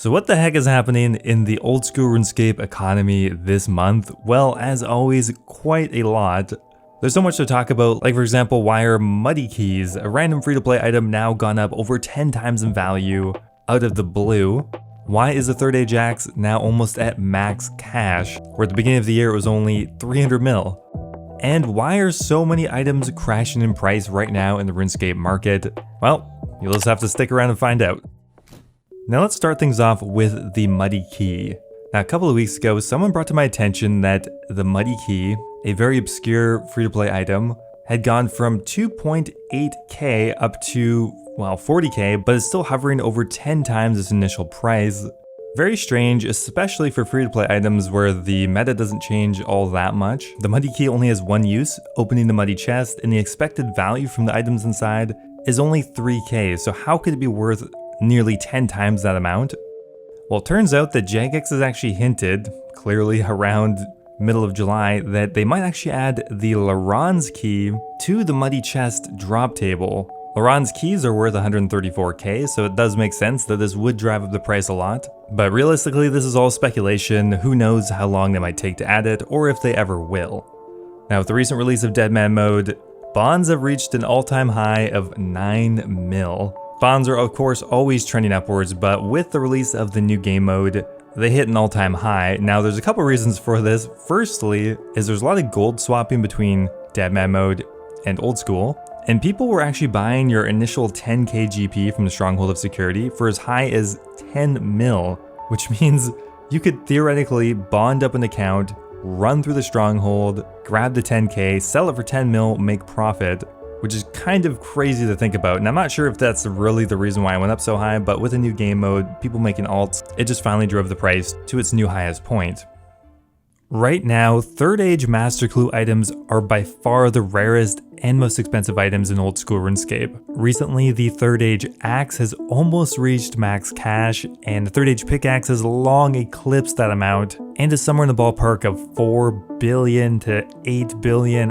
So what the heck is happening in the old school RuneScape economy this month? Well, as always, quite a lot. There's so much to talk about, like for example, why are muddy keys, a random free-to-play item, now gone up over 10 times in value out of the blue? Why is the third age axe now almost at max cash, where at the beginning of the year it was only 300 mil? And why are so many items crashing in price right now in the RuneScape market? Well, you'll just have to stick around and find out. Now let's start things off with the muddy key. Now a couple of weeks ago, someone brought to my attention that the muddy key, a very obscure free-to-play item, had gone from 2.8k up to, well, 40k, but is still hovering over 10 times its initial price. Very strange, especially for free-to-play items where the meta doesn't change all that much. The muddy key only has one use, opening the muddy chest, and the expected value from the items inside is only 3k, so how could it be worth nearly 10 times that amount? Well, it turns out that Jagex has actually hinted, clearly around middle of July, that they might actually add the Laron's key to the muddy chest drop table. Laron's keys are worth 134k, so it does make sense that this would drive up the price a lot. But realistically, this is all speculation. Who knows how long they might take to add it, or if they ever will. Now, with the recent release of Deadman mode, bonds have reached an all-time high of 9 mil. Bonds are of course always trending upwards, but with the release of the new game mode, they hit an all-time high. Now there's a couple reasons for this. Firstly, is there's a lot of gold swapping between Deadman mode and Old School, and people were actually buying your initial 10k GP from the Stronghold of Security for as high as 10 mil, which means you could theoretically bond up an account, run through the Stronghold, grab the 10k, sell it for 10 mil, make profit, which is kind of crazy to think about. And I'm not sure if that's really the reason why it went up so high, but with a new game mode, people making alts, it just finally drove the price to its new highest point. Right now, third age Master Clue items are by far the rarest and most expensive items in old school RuneScape. Recently, the third age axe has almost reached max cash, and the third age pickaxe has long eclipsed that amount and is somewhere in the ballpark of 4 billion to 8 billion,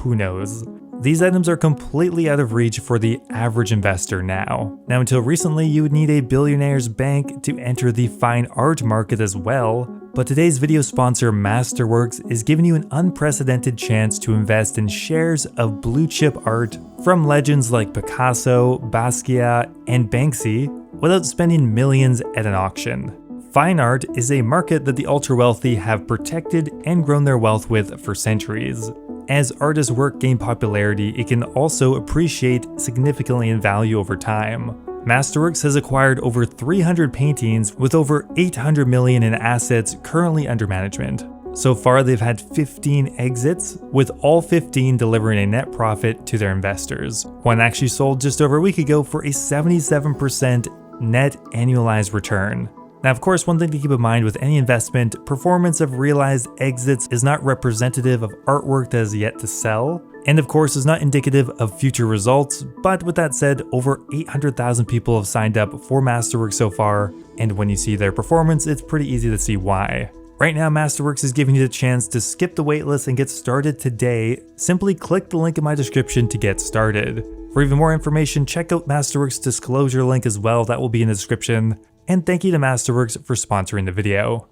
who knows. These items are completely out of reach for the average investor now. Now, until recently, you would need a billionaire's bank to enter the fine art market as well, but today's video sponsor Masterworks is giving you an unprecedented chance to invest in shares of blue chip art from legends like Picasso, Basquiat, and Banksy without spending millions at an auction. Fine art is a market that the ultra wealthy have protected and grown their wealth with for centuries. As artists' work gain popularity, it can also appreciate significantly in value over time. Masterworks has acquired over 300 paintings with over 800 million in assets currently under management. So far, they've had 15 exits, with all 15 delivering a net profit to their investors. One actually sold just over a week ago for a 77% net annualized return. Now, of course, one thing to keep in mind with any investment, performance of realized exits is not representative of artwork that is yet to sell, and of course is not indicative of future results, but with that said, over 800,000 people have signed up for Masterworks so far, and when you see their performance, it's pretty easy to see why. Right now, Masterworks is giving you the chance to skip the waitlist and get started today. Simply click the link in my description to get started. For even more information, check out Masterworks' disclosure link as well, that will be in the description. And thank you to Masterworks for sponsoring the video.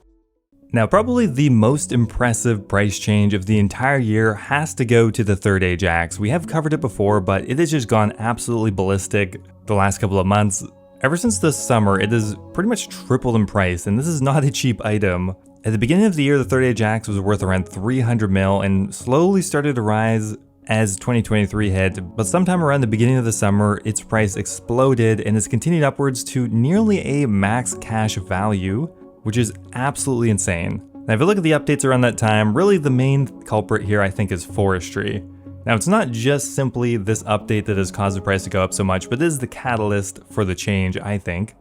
Now, probably the most impressive price change of the entire year has to go to the third age axe. We have covered it before, but it has just gone absolutely ballistic the last couple of months. Ever since the summer, it has pretty much tripled in price, and this is not a cheap item. At the beginning of the year, the third age axe was worth around 300 mil and slowly started to rise as 2023 hit, but sometime around the beginning of the summer, its price exploded and has continued upwards to nearly a max cash value, which is absolutely insane. Now, if you look at the updates around that time, really the main culprit here I think is forestry. Now, it's not just simply this update that has caused the price to go up so much, but it is the catalyst for the change, I think.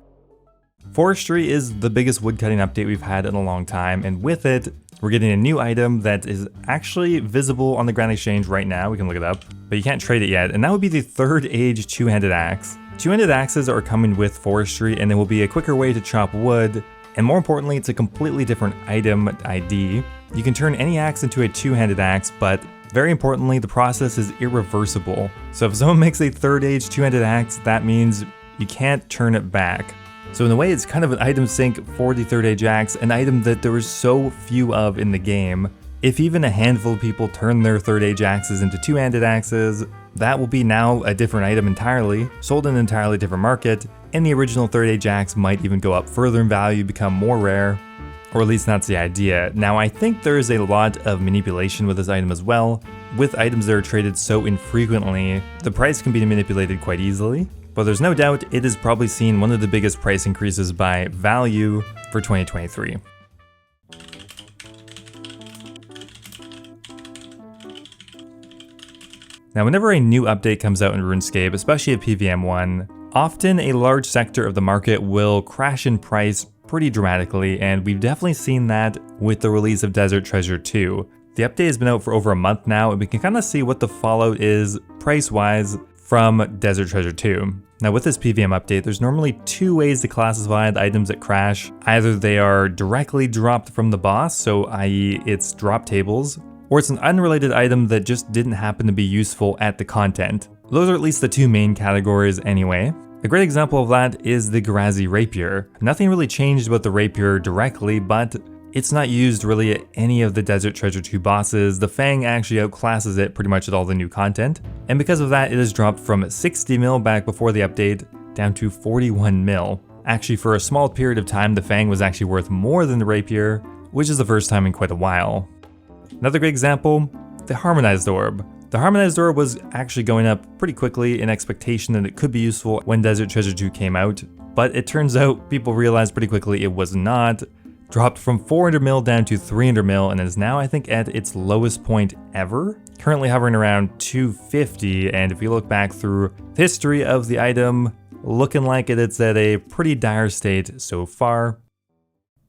Forestry is the biggest woodcutting update we've had in a long time, and with it, we're getting a new item that is actually visible on the Grand Exchange right now. We can look it up, but you can't trade it yet, and that would be the third age two-handed axe. Two-handed axes are coming with forestry, and there will be a quicker way to chop wood, and more importantly, it's a completely different item ID. You can turn any axe into a two-handed axe, but very importantly, the process is irreversible. So if someone makes a third age two-handed axe, that means you can't turn it back. So in a way, it's kind of an item sink for the third age axe, an item that there was so few of in the game. If even a handful of people turn their third age axes into two-handed axes, that will be now a different item entirely, sold in an entirely different market, and the original third age axe might even go up further in value, become more rare, or at least that's the idea. Now I think there is a lot of manipulation with this item as well. With items that are traded so infrequently, the price can be manipulated quite easily. But there's no doubt it has probably seen one of the biggest price increases by value for 2023. Now whenever a new update comes out in RuneScape, especially at PVM1, often a large sector of the market will crash in price pretty dramatically, and we've definitely seen that with the release of Desert Treasure 2. The update has been out for over a month now, and we can kind of see what the fallout is price-wise from Desert Treasure 2. Now with this PVM update, there's normally two ways to classify the items that crash. Either they are directly dropped from the boss, so i.e. it's drop tables, or it's an unrelated item that just didn't happen to be useful at the content. Those are at least the two main categories anyway. A great example of that is the Garazi Rapier. Nothing really changed about the Rapier directly, but it's not used really at any of the Desert Treasure 2 bosses. The Fang actually outclasses it pretty much at all the new content, and because of that it has dropped from 60 mil back before the update down to 41 mil. Actually, for a small period of time the Fang was actually worth more than the Rapier, which is the first time in quite a while. Another great example, the Harmonized Orb. The Harmonized Orb was actually going up pretty quickly in expectation that it could be useful when Desert Treasure 2 came out, but it turns out people realized pretty quickly it was not. Dropped from 400 mil down to 300 mil and is now I think at its lowest point ever. Currently hovering around 250, and if you look back through the history of the item, looking like it's at a pretty dire state so far.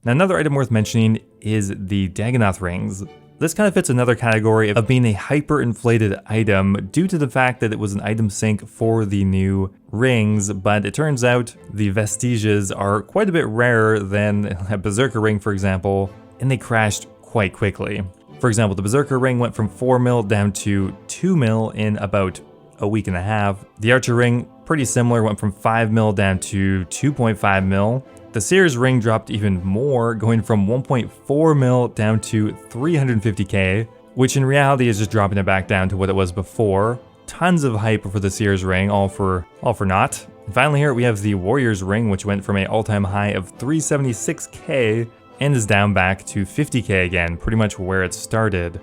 Now another item worth mentioning is the Dagannoth rings. This kind of fits another category of being a hyper-inflated item due to the fact that it was an item sink for the new rings, but it turns out the vestiges are quite a bit rarer than a Berserker ring, for example, and they crashed quite quickly. For example, the Berserker ring went from 4 mil down to 2 mil in about a week and a half. The Archer ring, pretty similar, went from 5 mil down to 2.5 mil. The Seer's ring dropped even more, going from 1.4 mil down to 350k, which in reality is just dropping it back down to what it was before. Tons of hype for the Seer's ring, all for naught. And finally here we have the Warrior's ring, which went from an all-time high of 376k and is down back to 50k again, pretty much where it started.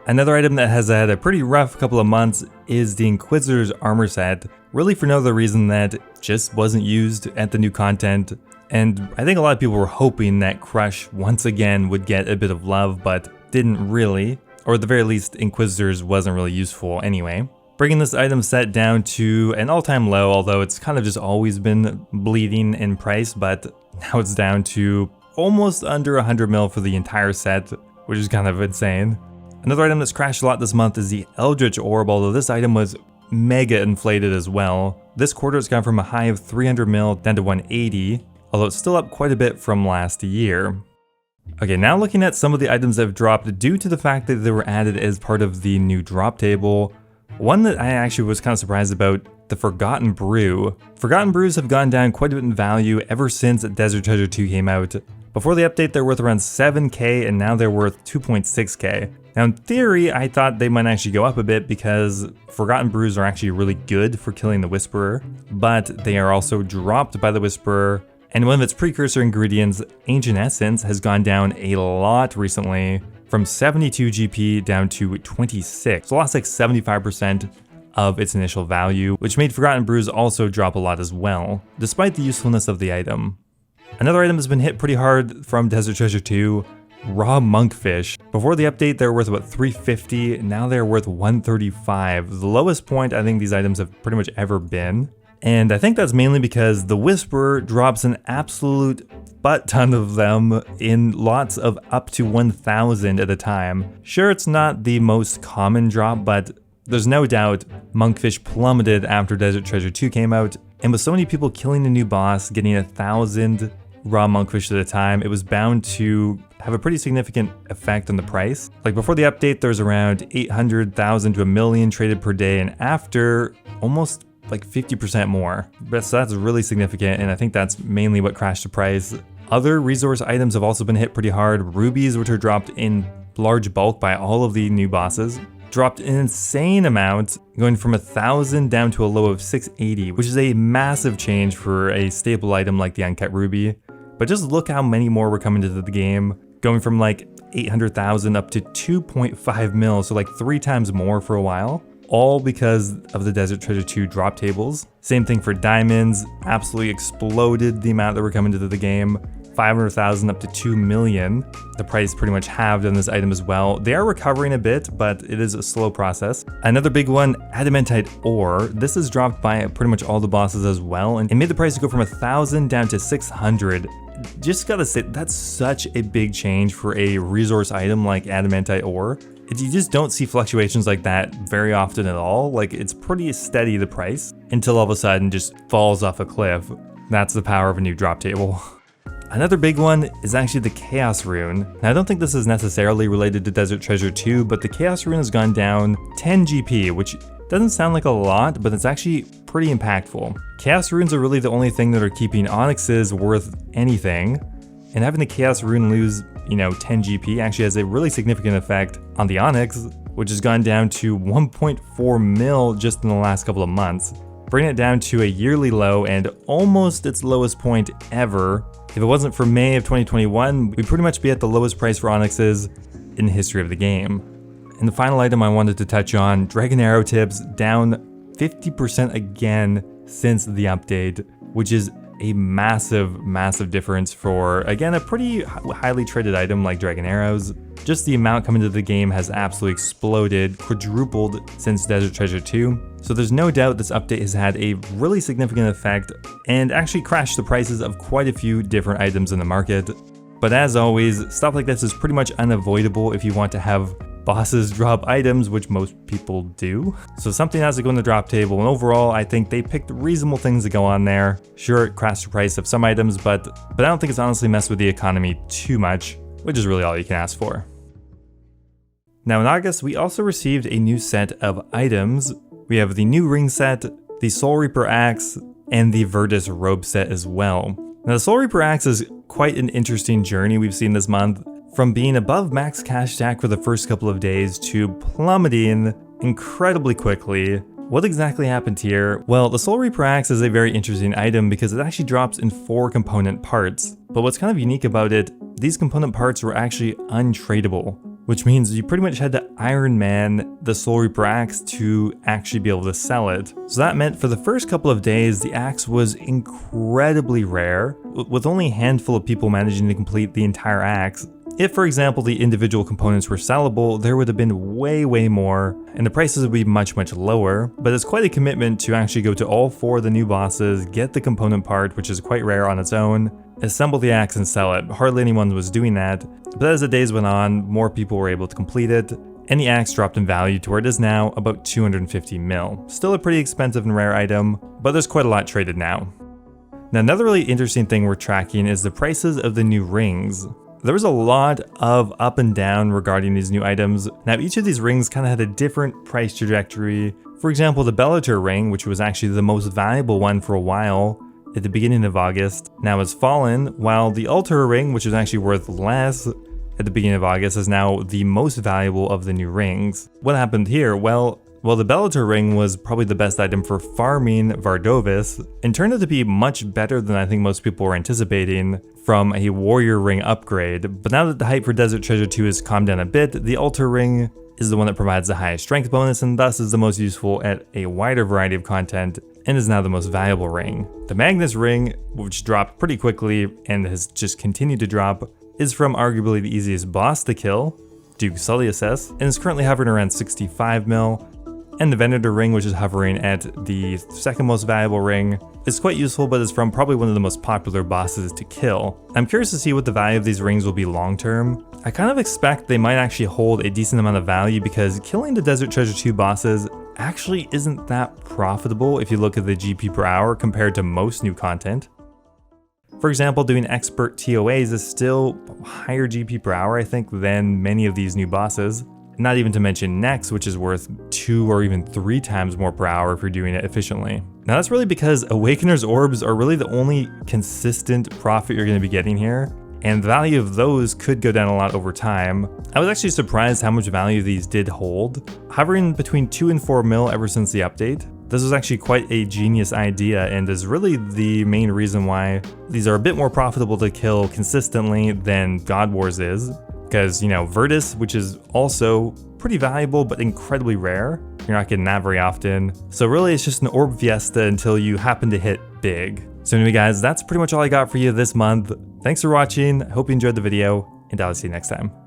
Another item that has had a pretty rough couple of months is the Inquisitor's armor set, really for no other reason that it just wasn't used at the new content. And I think a lot of people were hoping that Crush once again would get a bit of love, but didn't really, or at the very least Inquisitors wasn't really useful anyway. Bringing this item set down to an all-time low, although it's kind of just always been bleeding in price, but now it's down to almost under 100 mil for the entire set, which is kind of insane. Another item that's crashed a lot this month is the Eldritch Orb, although this item was mega inflated as well. This quarter it's gone from a high of 300 mil down to 180. Although it's still up quite a bit from last year. Okay, now looking at some of the items that have dropped due to the fact that they were added as part of the new drop table. One that I actually was kind of surprised about, the Forgotten Brew. Forgotten Brews have gone down quite a bit in value ever since Desert Treasure 2 came out. Before the update they're worth around 7k and now they're worth 2.6k. Now in theory I thought they might actually go up a bit because Forgotten Brews are actually really good for killing the Whisperer, but they are also dropped by the Whisperer. And one of its precursor ingredients, Ancient Essence, has gone down a lot recently, from 72 GP down to 26. So lost like 75% of its initial value, which made Forgotten Brews also drop a lot as well, despite the usefulness of the item. Another item that's been hit pretty hard from Desert Treasure 2, raw monkfish. Before the update they were worth about 350, now they're worth 135. The lowest point I think these items have pretty much ever been. And I think that's mainly because the Whisperer drops an absolute butt ton of them in lots of up to 1,000 at a time. Sure, it's not the most common drop, but there's no doubt monkfish plummeted after Desert Treasure 2 came out, and with so many people killing the new boss, getting 1,000 raw monkfish at a time, it was bound to have a pretty significant effect on the price. Like before the update, there's around 800,000 to 1 million traded per day, and after, almost like 50% more. So that's really significant, and I think that's mainly what crashed the price. Other resource items have also been hit pretty hard. Rubies, which are dropped in large bulk by all of the new bosses, dropped an insane amount, going from 1,000 down to a low of 680, which is a massive change for a staple item like the uncut ruby. But just look how many more were coming into the game, going from like 800,000 up to 2.5 mil, so like 3 times more for a while, all because of the Desert Treasure 2 drop tables. Same thing for diamonds, absolutely exploded the amount that were coming into the game. 500,000 up to 2 million. The price pretty much halved on this item as well. They are recovering a bit, but it is a slow process. Another big one, adamantite ore. This is dropped by pretty much all the bosses as well, and it made the price go from 1,000 down to 600. Just gotta say, that's such a big change for a resource item like adamantite ore. You just don't see fluctuations like that very often at all. Like, it's pretty steady, the price, until all of a sudden just falls off a cliff. That's the power of a new drop table. Another big one is actually the Chaos Rune. Now, I don't think this is necessarily related to Desert Treasure 2, but the Chaos Rune has gone down 10 GP, which doesn't sound like a lot, but it's actually pretty impactful. Chaos Runes are really the only thing that are keeping Onyxes worth anything, and having the Chaos Rune lose, 10 GP actually has a really significant effect on the Onyx, which has gone down to 1.4 mil just in the last couple of months, bringing it down to a yearly low and almost its lowest point ever. If it wasn't for May of 2021, we'd pretty much be at the lowest price for Onyxes in the history of the game. And the final item I wanted to touch on, Dragon Arrow tips down 50% again since the update, which is a massive difference for, again, a pretty highly traded item like Dragon Arrows. Just the amount coming to the game has absolutely exploded, quadrupled since Desert Treasure 2. So there's no doubt this update has had a really significant effect and actually crashed the prices of quite a few different items in the market. But as always, stuff like this is pretty much unavoidable if you want to have bosses drop items, which most people do. So something has to go in the drop table, and overall I think they picked reasonable things to go on there. Sure, it crashed the price of some items, but I don't think it's honestly messed with the economy too much, which is really all you can ask for. Now in August, we also received a new set of items. We have the new ring set, the Soul Reaper axe, and the Virtus robe set as well. Now the Soul Reaper axe is quite an interesting journey we've seen this month, from being above max cash stack for the first couple of days to plummeting incredibly quickly. What exactly happened here? Well, the Soul Reaper axe is a very interesting item because it actually drops in 4 component parts. But what's kind of unique about it, these component parts were actually untradeable, which means you pretty much had to Iron Man the Soul Reaper axe to actually be able to sell it. So that meant for the first couple of days, the axe was incredibly rare, with only a handful of people managing to complete the entire axe. If, for example, the individual components were sellable, there would have been way more, and the prices would be much lower, but it's quite a commitment to actually go to all 4 of the new bosses, get the component part, which is quite rare on its own, assemble the axe and sell it. Hardly anyone was doing that, but as the days went on, more people were able to complete it, and the axe dropped in value to where it is now about 250 mil. Still a pretty expensive and rare item, but there's quite a lot traded now. Now another really interesting thing we're tracking is the prices of the new rings. There was a lot of up and down regarding these new items. Now each of these rings kind of had a different price trajectory. For example, the Bellator ring, which was actually the most valuable one for a while at the beginning of August, now has fallen, while the Altar ring, which was actually worth less at the beginning of August, is now the most valuable of the new rings. What happened here? Well, the Bellator ring was probably the best item for farming Vardovis, and turned out to be much better than I think most people were anticipating from a warrior ring upgrade. But now that the hype for Desert Treasure 2 has calmed down a bit, the Altar ring is the one that provides the highest strength bonus and thus is the most useful at a wider variety of content and is now the most valuable ring. The Magnus ring, which dropped pretty quickly and has just continued to drop, is from arguably the easiest boss to kill, Duke Sulliuses, and is currently hovering around 65 mil. And the Venator ring, which is hovering at the second most valuable ring, is quite useful, but is from probably one of the most popular bosses to kill. I'm curious to see what the value of these rings will be long term. I kind of expect they might actually hold a decent amount of value because killing the Desert Treasure 2 bosses actually isn't that profitable if you look at the GP per hour compared to most new content. For example, doing expert TOAs is still higher GP per hour, I think, than many of these new bosses. Not even to mention Nex, which is worth 2 or even 3 times more per hour if you're doing it efficiently. Now that's really because Awakener's orbs are really the only consistent profit you're going to be getting here, and the value of those could go down a lot over time. I was actually surprised how much value these did hold, hovering between 2 and 4 mil ever since the update. This was actually quite a genius idea and is really the main reason why these are a bit more profitable to kill consistently than God Wars is. Because, you know, Virtus, which is also pretty valuable but incredibly rare, you're not getting that very often. So really it's just an orb fiesta until you happen to hit big. So anyway guys, that's pretty much all I got for you this month. Thanks for watching, I hope you enjoyed the video, and I'll see you next time.